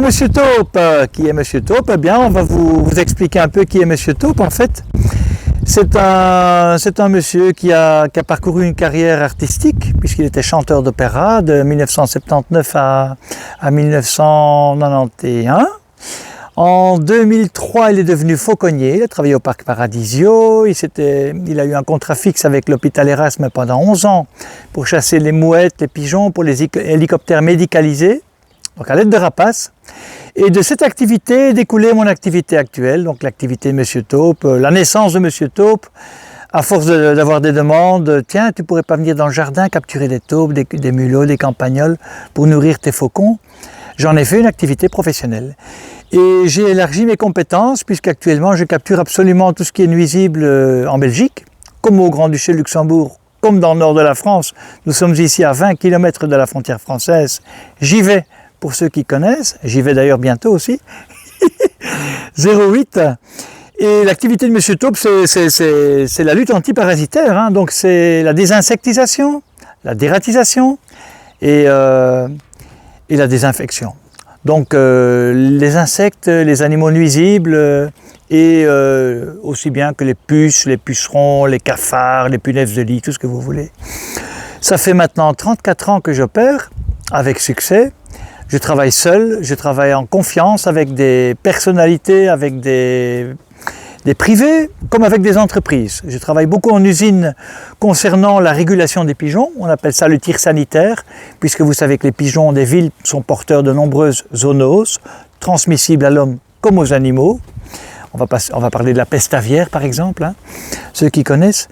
Monsieur Taupe, qui est Monsieur Taupe? Eh bien, on va vous expliquer un peu qui est Monsieur Taupe. En fait, c'est un monsieur qui a parcouru une carrière artistique, puisqu'il était chanteur d'opéra de 1979 à 1991. En 2003, il est devenu fauconnier, il a travaillé au Parc Paradisio, il a eu un contrat fixe avec l'hôpital Erasme pendant 11 ans pour chasser les mouettes, les pigeons, pour les hélicoptères médicalisés, donc à l'aide de rapaces. Et de cette activité est découlée mon activité actuelle, donc l'activité de Monsieur Taupe, la naissance de Monsieur Taupe. À force d'avoir des demandes, tiens, tu pourrais pas venir dans le jardin capturer des taupes, des mulots, des campagnols pour nourrir tes faucons. J'en ai fait une activité professionnelle. Et j'ai élargi mes compétences puisqu'actuellement je capture absolument tout ce qui est nuisible en Belgique, comme au Grand-Duché de Luxembourg, comme dans le nord de la France. Nous sommes ici à 20 km de la frontière française. J'y vais pour ceux qui connaissent, j'y vais d'ailleurs bientôt aussi. 08. Et l'activité de Monsieur Taupe, c'est la lutte antiparasitaire, hein. Donc c'est la désinsectisation, la dératisation et la désinfection. Donc les insectes, les animaux nuisibles et aussi bien que les puces, les pucerons, les cafards, les punaises de lit, tout ce que vous voulez. Ça fait maintenant 34 ans que j'opère avec succès. Je travaille seul, je travaille en confiance avec des personnalités, avec des privés, comme avec des entreprises. Je travaille beaucoup en usine concernant la régulation des pigeons, on appelle ça le tir sanitaire, puisque vous savez que les pigeons des villes sont porteurs de nombreuses zoonoses, transmissibles à l'homme comme aux animaux. On va parler de la peste aviaire par exemple, hein, ceux qui connaissent.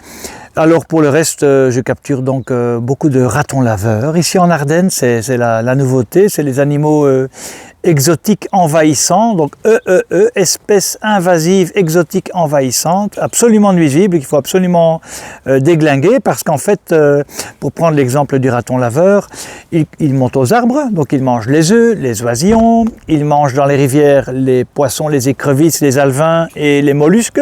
Alors pour le reste, je capture donc beaucoup de ratons laveurs. Ici en Ardennes, c'est la nouveauté, c'est les animaux exotiques envahissants, donc espèces invasives exotiques envahissantes, absolument nuisibles, qu'il faut absolument déglinguer parce qu'en fait, pour prendre l'exemple du raton laveur, il monte aux arbres, donc il mange les œufs, les oisillons, il mange dans les rivières les poissons, les écrevisses, les alevins et les mollusques.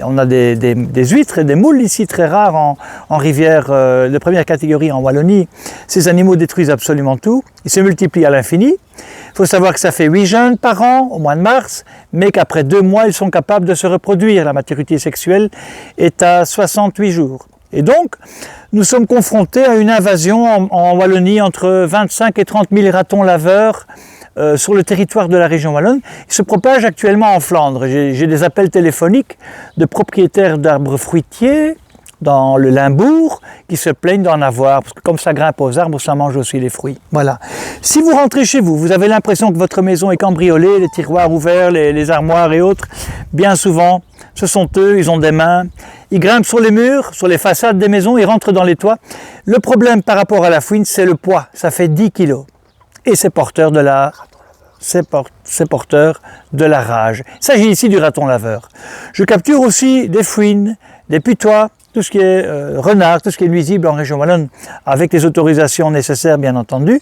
On a des huîtres et des moules ici très rares en rivière de première catégorie en Wallonie. Ces animaux détruisent absolument tout. Ils se multiplient à l'infini. Il faut savoir que ça fait 8 jeunes par an au mois de mars, mais qu'après 2 mois, ils sont capables de se reproduire. La maturité sexuelle est à 68 jours. Et donc, nous sommes confrontés à une invasion en Wallonie entre 25 et 30 000 ratons laveurs sur le territoire de la région wallonne. Il se propage actuellement en Flandre. J'ai des appels téléphoniques de propriétaires d'arbres fruitiers dans le Limbourg qui se plaignent d'en avoir, parce que comme ça grimpe aux arbres, ça mange aussi les fruits. Voilà. Si vous rentrez chez vous, vous avez l'impression que votre maison est cambriolée, les tiroirs ouverts, les armoires et autres, bien souvent, ce sont eux, ils ont des mains, ils grimpent sur les murs, sur les façades des maisons, ils rentrent dans les toits. Le problème par rapport à la fouine, c'est le poids, ça fait 10 kilos. Et c'est porteur de la rage. Il s'agit ici du raton laveur. Je capture aussi des fouines, des putois, tout ce qui est renard, tout ce qui est nuisible en région wallonne, avec les autorisations nécessaires bien entendu.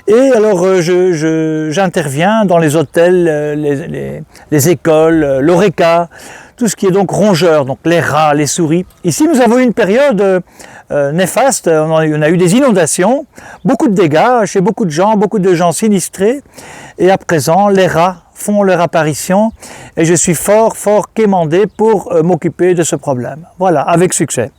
Et alors j'interviens dans les hôtels, les écoles, l'ORECA, tout ce qui est donc rongeur, donc les rats, les souris. Ici nous avons eu une période néfaste, on a eu des inondations, beaucoup de dégâts chez beaucoup de gens sinistrés, et à présent les rats font leur apparition et je suis fort quémandé pour m'occuper de ce problème. Voilà, avec succès.